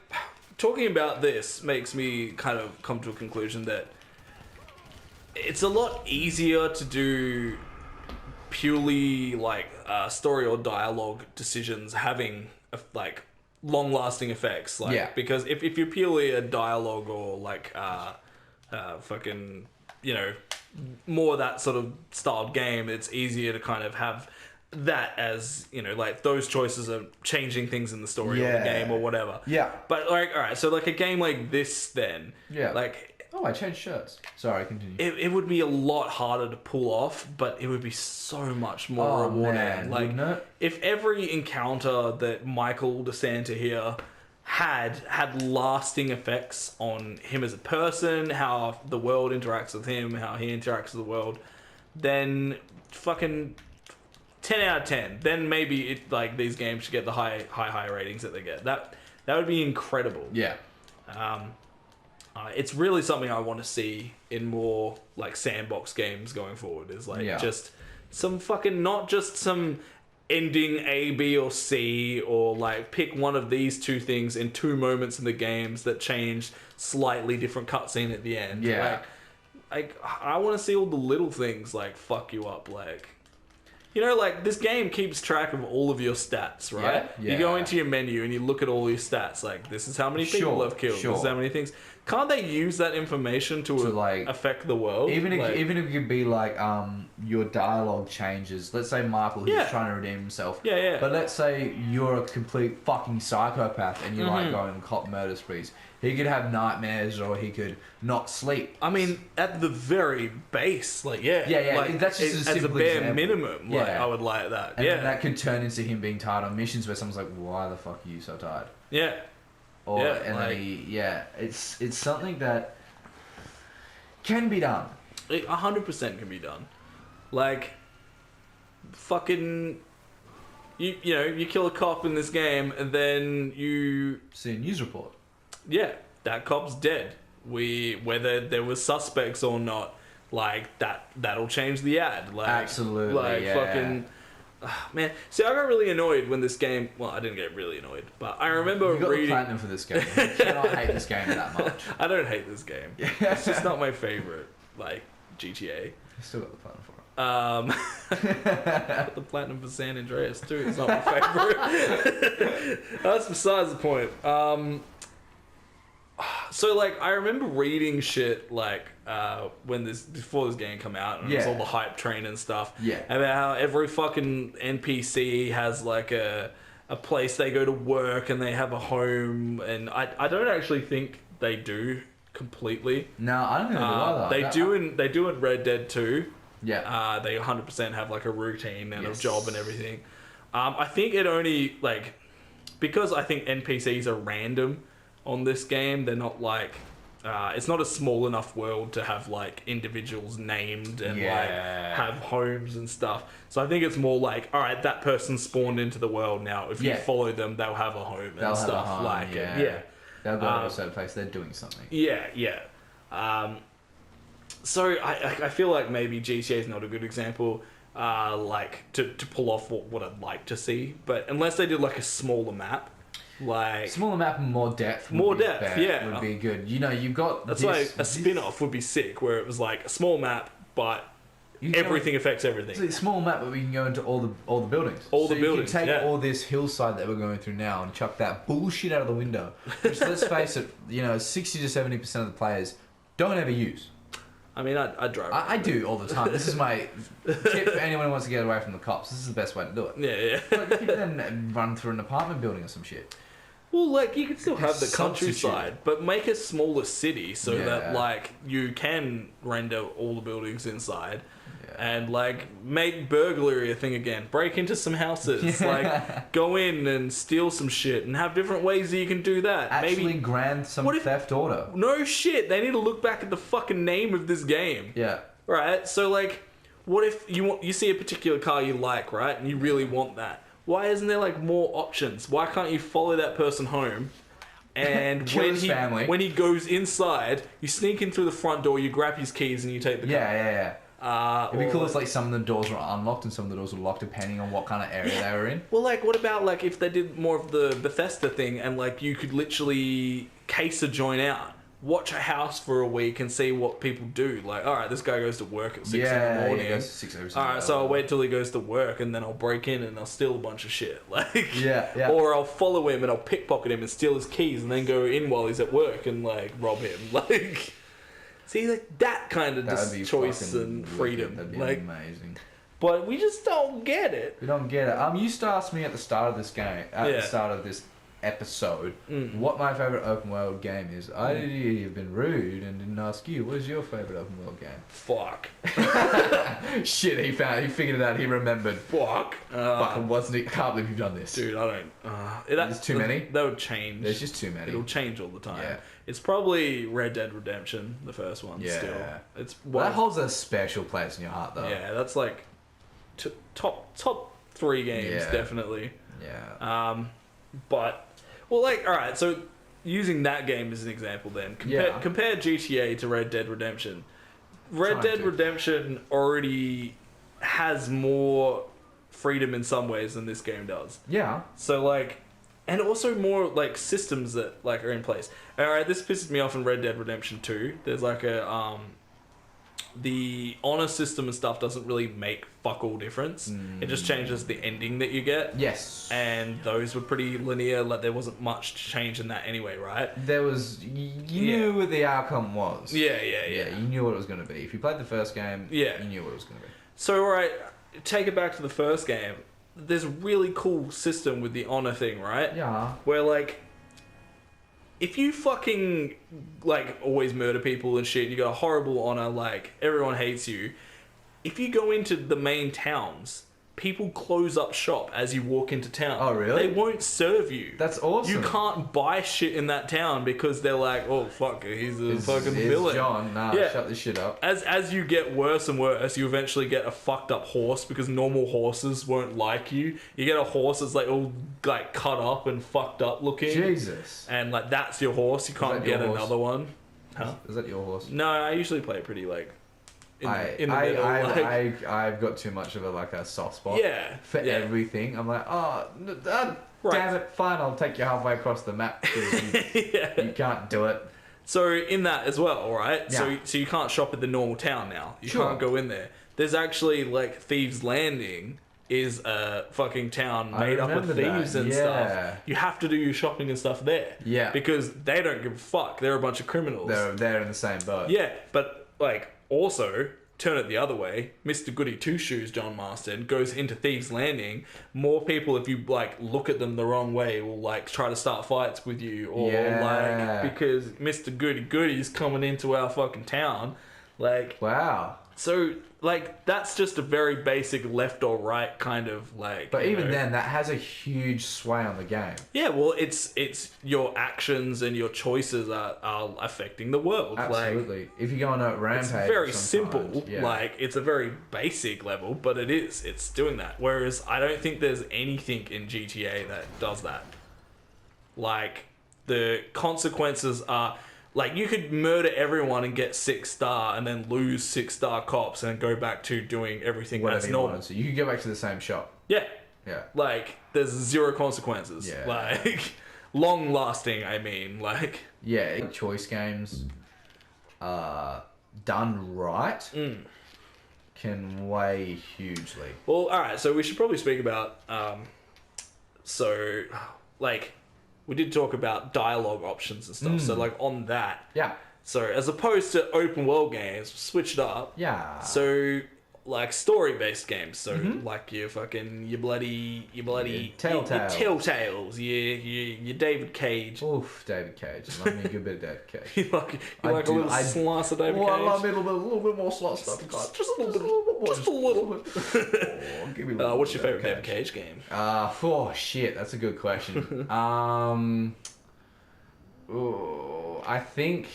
talking about this makes me kind of come to a conclusion that it's a lot easier to do purely, like, story or dialogue decisions having, like, long-lasting effects. Like, because if you're purely a dialogue or, like, fucking, you know, more that sort of styled game, it's easier to kind of have that as, you know, like, those choices are changing things in the story or the game or whatever. Yeah. But, like, alright, so, like, a game like this then, like... Oh, I changed shirts. Sorry, continue. It would be a lot harder to pull off, but it would be so much more rewarding. Man, like, if every encounter that Michael DeSanta here had lasting effects on him as a person, how the world interacts with him, how he interacts with the world, then fucking 10 out of 10. Then maybe these games should get the high ratings that they get. That would be incredible. Yeah. It's really something I want to see in more, like, sandbox games going forward. Is like just some fucking, not just some ending A, B, or C, or like pick one of these two things in two moments in the games that change slightly different cutscene at the end. Yeah. Like I want to see all the little things like fuck you up, like. You know, like, this game keeps track of all of your stats, right? Yeah. You go into your menu and you look at all your stats, like, this is how many people I've killed, this is how many things. Can't they use that information to like, affect the world? Even if it could be, like, your dialogue changes. Let's say Michael, who's trying to redeem himself. Yeah. But let's say you're a complete fucking psychopath and you like going on cop murder sprees. He could have nightmares or he could not sleep. I mean, at the very base, like, like, that's just as a bare minimum, like, I would like that. And that could turn into him being tired on missions where someone's like, why the fuck are you so tired? Yeah. Or, it's something that can be done. 100% can be done. Like, fucking... you kill a cop in this game, and then you see a news report. Yeah, that cop's dead. Whether there was suspects or not, like that'll change the ad. Like, absolutely, like fucking. Man, see, I got really annoyed when this game. Well, I didn't get really annoyed, but I remember you got reading. The platinum for this game. You cannot hate this game that much. I don't hate this game. It's just not my favorite. Like GTA. You still got the platinum for it. Got the platinum for San Andreas too. It's not my favorite. That's besides the point. So like I remember reading shit like before this game come out and it was all the hype train and stuff. Yeah. About how every fucking NPC has like a place they go to work and they have a home, and I don't actually think they do completely. No, I don't think they do either. They do in Red Dead 2. Yeah. They 100% have like a routine and a job and everything. I think it only like because I think NPCs are random on this game. They're not like it's not a small enough world to have like individuals named and like have homes and stuff. So I think it's more like, all right, that person spawned into the world now. If you follow them, they'll have a home and stuff. They'll go to a certain place. They're doing something. Yeah. So I feel like maybe GTA is not a good example, like to pull off what I'd like to see. But unless they did like a smaller map, like smaller map and more depth. Would be good. You know, you've got that's why a spin-off would be sick, where it was like a small map, but everything affects everything. It's a small map, but we can go into all the buildings. All the buildings. You can take all this hillside that we're going through now and chuck that bullshit out of the window. Which, let's face it, 60 to 70% of the players don't ever use. I mean, I drive. I do all the time. This is my tip for anyone who wants to get away from the cops. This is the best way to do it. Yeah. But you can then run through an apartment building or some shit. Well, like, you can still have the countryside, but make a smaller city so that, like, you can render all the buildings inside. And like make burglary a thing again. Break into some houses, like go in and steal some shit, and have different ways that you can do that. Actually, maybe grant some theft order. No shit. They need to look back at the fucking name of this game. Yeah. Right. So like, what if you see a particular car you like, right, and you really want that? Why isn't there like more options? Why can't you follow that person home? And when he goes inside, you sneak in through the front door, you grab his keys, and you take the car. Yeah. It'd be cool if like some of the doors were unlocked and some of the doors were locked depending on what kind of area they were in. Well, like, what about like if they did more of the Bethesda thing and like you could literally case a joint out, watch a house for a week and see what people do. Like, all right, this guy goes to work at 6 in the morning. Yeah, goes to 6 every all right, so I'll wait till he goes to work and then I'll break in and I'll steal a bunch of shit. Like, yeah. Or I'll follow him and I'll pickpocket him and steal his keys and then go in while he's at work and like rob him. Like. See, like that kind of choice and freedom. That'd be like, amazing. But we just don't get it. We don't get it. You used to ask me at the start of this game, the start of this episode, what my favourite open world game is. I have been rude and didn't ask you. What is your favourite open world game? Fuck. Shit, he figured it out. He remembered. Fuck. Fucking wasn't it? I can't believe you've done this. Dude, I don't. There's too many? That would change. There's just too many. It'll change all the time. Yeah. It's probably Red Dead Redemption, the first one. Yeah. Still, it's that holds a special place in your heart, though. Yeah, that's like top 3 games, definitely. Yeah. But well, like, all right. So using that game as an example, then compare GTA to Red Dead Redemption. Red Dead Redemption already has more freedom in some ways than this game does. Yeah. So like. And also more, like, systems that, like, are in place. Alright, this pisses me off in Red Dead Redemption 2. There's, like, the honor system and stuff doesn't really make fuck all difference. It just changes the ending that you get. Yes. And those were pretty linear. Like, there wasn't much change in that anyway, right? There was... You knew what the outcome was. Yeah. You knew what it was going to be. If you played the first game, you knew what it was going to be. So, alright, take it back to the first game. There's a really cool system with the honor thing, right? Yeah. Where, like, if you fucking, like, always murder people and shit, you got a horrible honor, like, everyone hates you. If you go into the main towns, people close up shop as you walk into town. Oh, really? They won't serve you. That's awesome. You can't buy shit in that town because they're like, oh fuck, he's a fucking villain. John, shut this shit up. As you get worse and worse, you eventually get a fucked up horse because normal horses won't like you. You get a horse that's like all like cut up and fucked up looking. Jesus. And like that's your horse. You can't get another one. Huh? Is that your horse? No, I usually play pretty like. I've got too much of a soft spot for everything. I'm like, damn it, fine, I'll take you halfway across the map because you can't do it. So in that as well, right? Yeah. So you can't shop at the normal town now. You can't go in there. There's actually like Thieves Landing is a fucking town made up of thieves and stuff. You have to do your shopping and stuff there. Yeah. Because they don't give a fuck. They're a bunch of criminals. They're in the same boat. Yeah, but like also turn it the other way. Mr. Goody Two Shoes, John Marston, goes into Thieves Landing. More people, if you like look at them the wrong way, will like try to start fights with you, or like because Mr. Goody Goody's coming into our fucking town. Like, wow. So like that's just a very basic left or right kind of like. But even then, that has a huge sway on the game. Yeah, well, it's your actions and your choices are affecting the world. Absolutely. Like, if you go on a rampage, it's very simple. Like it's a very basic level, but it's doing that. Whereas I don't think there's anything in GTA that does that. Like the consequences are. Like, you could murder everyone and get 6-star and then lose 6-star cops and go back to doing everything as normal. So you could go back to the same shop. Yeah. Yeah. Like, there's zero consequences. Yeah. Like, long lasting, I mean. Like... Yeah, choice games done right can weigh hugely. Well, alright, so we should probably speak about... we did talk about dialogue options and stuff. So, like, on that. Yeah. So, as opposed to open world games, switched up. Yeah. So, like, story-based games. So, like, your bloody Telltales. Your David Cage. Oof, David Cage. I love me a good bit of David Cage. you like a little slice of David Cage? I love a little bit more slice stuff. Just a little bit. Just a little bit. Give me a little what's your favourite David Cage game? Oh, shit. That's a good question. I think...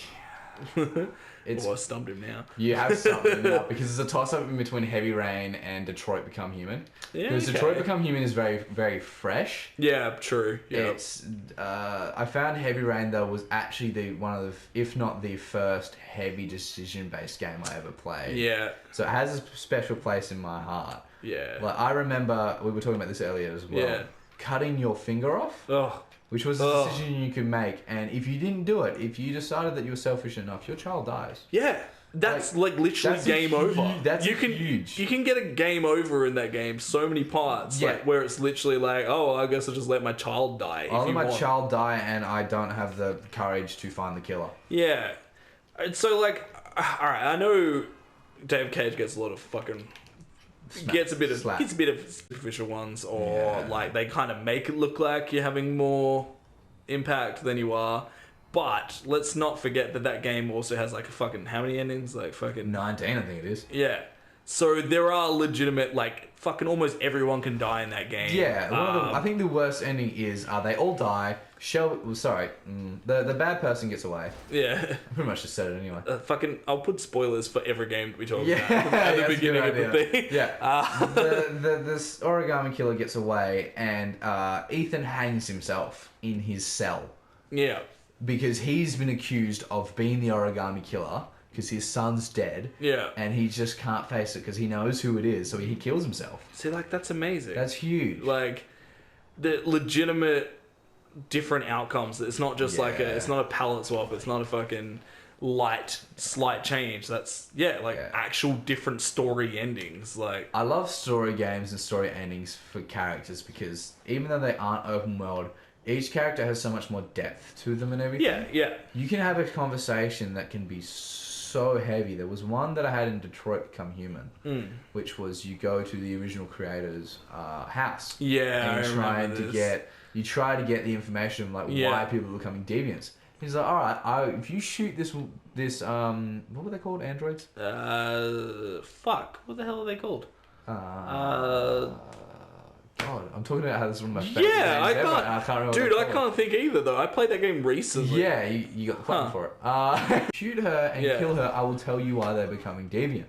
I stumped him now. You have something now because it's a toss-up in between Heavy Rain and Detroit Become Human. Yeah, because Detroit Become Human is very, very fresh. Yeah, true. Yeah. It's I found Heavy Rain though was actually one of the, if not the first heavy decision-based game I ever played. Yeah. So it has a special place in my heart. Yeah. Like I remember we were talking about this earlier as well. Yeah. Cutting your finger off. Oh. Which was a decision you could make, and if you didn't do it, if you decided that you were selfish enough, your child dies. Yeah, that's like literally that's game over. That's huge. You can get a game over in that game. So many parts, like where it's literally like, oh, I guess I'll just let my child die. I'll let my child die, and I don't have the courage to find the killer. Yeah, and so like, all right, I know David Cage gets a lot of fucking. Gets a bit of superficial ones, or like they kind of make it look like you're having more impact than you are. But let's not forget that game also has like a fucking how many endings? Like fucking 19, I think it is. Yeah. So there are legitimate like fucking almost everyone can die in that game. Yeah. I think the worst ending is they all die. The bad person gets away. Yeah. I pretty much just said it anyway. I'll put spoilers for every game that we talk about at the beginning of the thing. Yeah. This origami killer gets away, and Ethan hangs himself in his cell. Yeah. Because he's been accused of being the origami killer because his son's dead. Yeah. And he just can't face it because he knows who it is, so he kills himself. See, like, that's amazing. That's huge. Like, the legitimate different outcomes. It's not just like it's not a palette swap. It's not a fucking slight change. That's actual different story endings. Like, I love story games and story endings for characters because even though they aren't open world, each character has so much more depth to them and everything. Yeah. You can have a conversation that can be so heavy. There was one that I had in Detroit Become Human, which was you go to the original creator's house. Yeah, and you try to get the information of why people are becoming deviants. He's like, all right, if you shoot this what were they called? Androids? What the hell are they called? God, I'm talking about how this is one of my favorite games ever, and I can't remember. Dude, I can't think either though. I played that game recently. Yeah, you got the button for it. Shoot her and kill her. I will tell you why they're becoming deviant.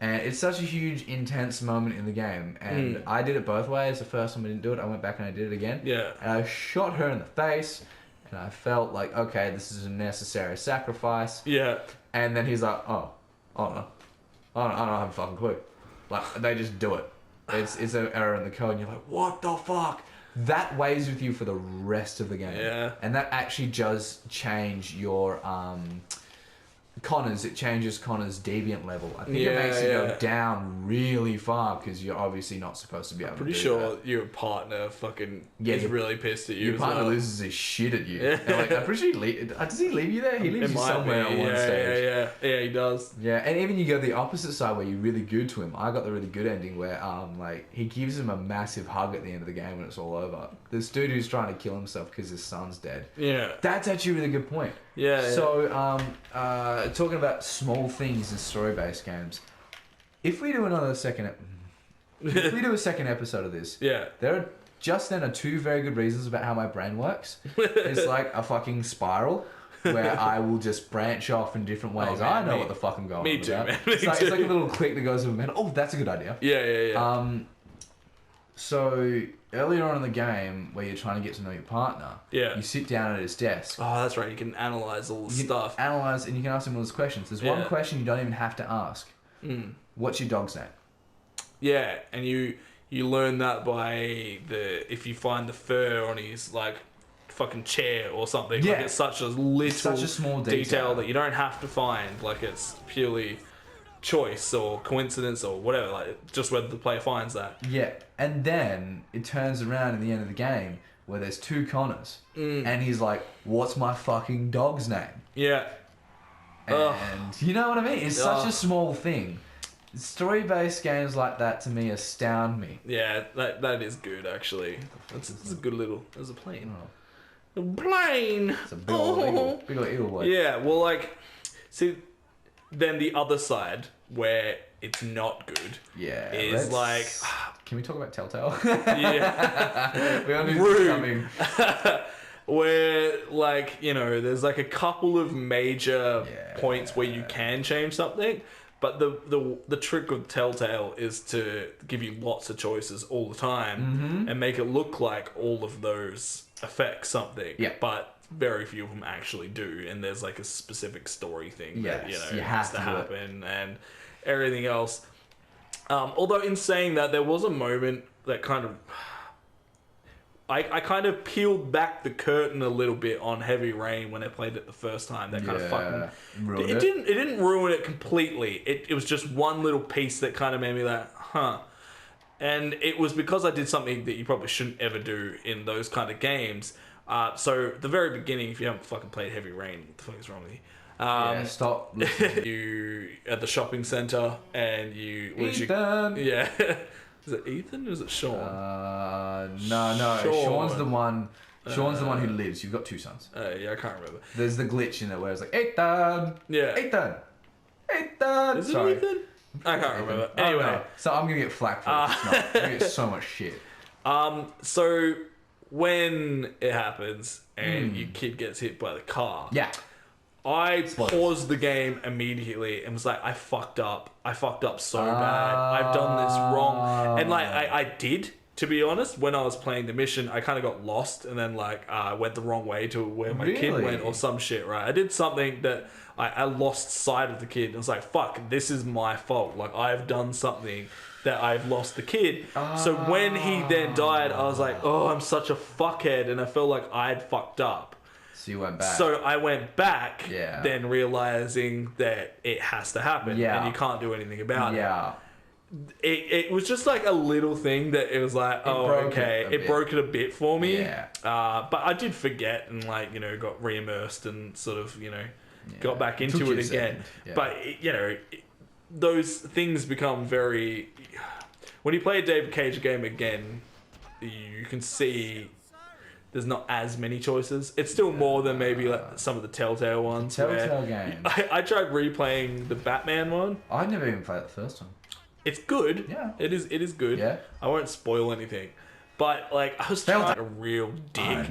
And it's such a huge, intense moment in the game. And I did it both ways. The first time I didn't do it, I went back and I did it again. Yeah. And I shot her in the face, and I felt like, okay, this is a necessary sacrifice. Yeah. And then he's like, oh no, I don't have a fucking clue. Like, they just do it. It's an error in the code, and you're like, what the fuck? That weighs with you for the rest of the game. Yeah. And that actually does change your Connor's. It changes Connor's deviant level. I think it makes you go down really far because you're obviously not supposed to be able to do Pretty sure your partner fucking is really pissed at you. Your partner loses his shit at you. Yeah. And like, I'm pretty sure does he leave you there? He leaves you somewhere on one stage. Yeah, he does. Yeah, and even you go the opposite side where you're really good to him. I got the really good ending where like he gives him a massive hug at the end of the game when it's all over. This dude who's trying to kill himself because his son's dead. Yeah. That's actually a really good point. Yeah. So talking about small things in story-based games, if we do a second episode of this, there are two very good reasons about how my brain works. It's like a fucking spiral where I will just branch off in different ways. I know what the fuck I'm going Me too, about. man. It's like a little click that goes over, man. Oh, that's a good idea. Yeah. So earlier on in the game, where you're trying to get to know your partner, you sit down at his desk. Oh, that's right. You can analyze all the stuff. Analyze, and you can ask him all those questions. There's one question you don't even have to ask. What's your dog's name? Yeah, and you learn that by if you find the fur on his like fucking chair or something. Yeah. Like it's such a small detail that you don't have to find. Like it's purely choice or coincidence or whatever, like just whether the player finds that. Yeah, and then it turns around in the end of the game where there's two Connors, and he's like, "What's my fucking dog's name?" Yeah, and you know what I mean. It's such a small thing. Story-based games like that to me astound me. Yeah, that is good actually. That's a good little. There's a plane. A plane. It's a big old eagle boy. Yeah, well, like, see, then the other side where it's not good. Yeah. Is like. Can we talk about Telltale? Yeah. We all knew this was coming. Where, like, you know, there's like a couple of major points where you can change something, but the trick with Telltale is to give you lots of choices all the time and make it look like all of those affect something. Yeah. But very few of them actually do, and there's like a specific story thing that, you know, you has to happen and everything else. Although in saying that, there was a moment that kind of... I kind of peeled back the curtain a little bit on Heavy Rain when I played it the first time. That kind of fucking... It didn't ruin it completely. It was just one little piece that kind of made me like, huh. And it was because I did something that you probably shouldn't ever do in those kind of games. So the very beginning, if you haven't fucking played Heavy Rain, what the fuck is wrong with you? Stop. You at the shopping centre and you... Ethan! Yeah. Is it Ethan or is it Sean? No. Sean's the one. Sean's the one who lives. You've got two sons. Yeah, I can't remember. There's the glitch in it where it's like, Ethan! Yeah. Ethan! Is it Ethan? I can't remember. Anyway. No. So I'm going to get flack for it. It's not. I'm going to get so much shit. So when it happens and your kid gets hit by the car... Yeah. I paused the game immediately and was like, I fucked up. I fucked up so bad. I've done this wrong. And like, I did, to be honest. When I was playing the mission, I kind of got lost and then like went the wrong way to where my kid went or some shit, right? I did something that I lost sight of the kid. And I was like, fuck, this is my fault. Like, I've done something that I've lost the kid. So when he then died, I was like, oh, I'm such a fuckhead. And I felt like I'd fucked up. So you went back. So I went back, then realizing that it has to happen, and you can't do anything about it. It was just like a little thing that it was like, it broke it a bit for me. Yeah. But I did forget and like, you know, got re-immersed and sort of, you know, got back into it again. Yeah. But, you know, those things become very... When you play a David Cage game again, you can see... There's not as many choices. It's still more than maybe like some of the Telltale ones. Telltale games. I tried replaying the Batman one. I never even played it the first time. It's good. Yeah. It is good. Yeah. I won't spoil anything. But, like, I was trying a real dick.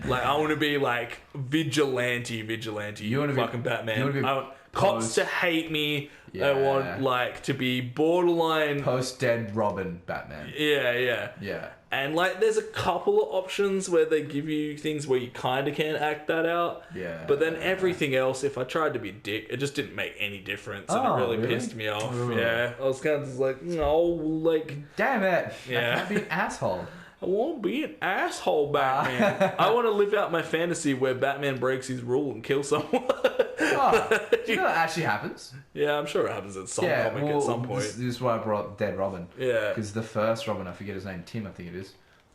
Like, I want to be, like, vigilante. You want to be fucking Batman. I want cops to hate me. Yeah. I want, like, to be borderline... Post-dead Robin Batman. Yeah. And, like, there's a couple of options where they give you things where you kind of can act that out. Yeah. But then everything else, if I tried to be a dick, it just didn't make any difference. And it really pissed me off. Ooh. Yeah. I was kind of just like, no, like... Damn it. Yeah. I can't be an asshole. I won't be an asshole, Batman. I want to live out my fantasy where Batman breaks his rule and kills someone. Do you know that actually happens? Yeah, I'm sure it happens at some comic at some point. This is why I brought up Dead Robin. Yeah. Because the first Robin, I forget his name, Tim, I think it is.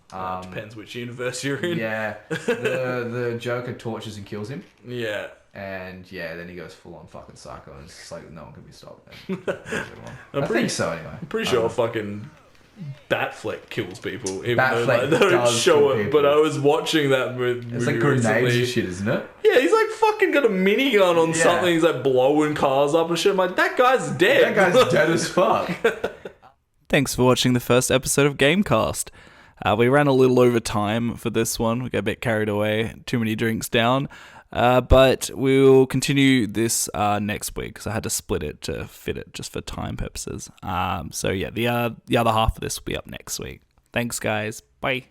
Depends which universe you're in. Yeah. The Joker tortures and kills him. Yeah. And yeah, then he goes full on fucking psycho, and it's just like no one can be stopped. I think so anyway. I'm pretty sure fucking Batfleck kills people, even Batfleck though like, they don't show it. people. But I was watching that movie. It's like grenades recently. and shit, isn't it? Yeah, he's like fucking got a minigun on something. He's like blowing cars up and shit. I'm like, that guy's dead. That guy's dead as fuck. Thanks for watching the first episode of GameCast. We ran a little over time for this one. We got a bit carried away, too many drinks down. But we'll continue this next week because I had to split it to fit it just for time purposes. So yeah, the other half of this will be up next week. Thanks, guys. Bye.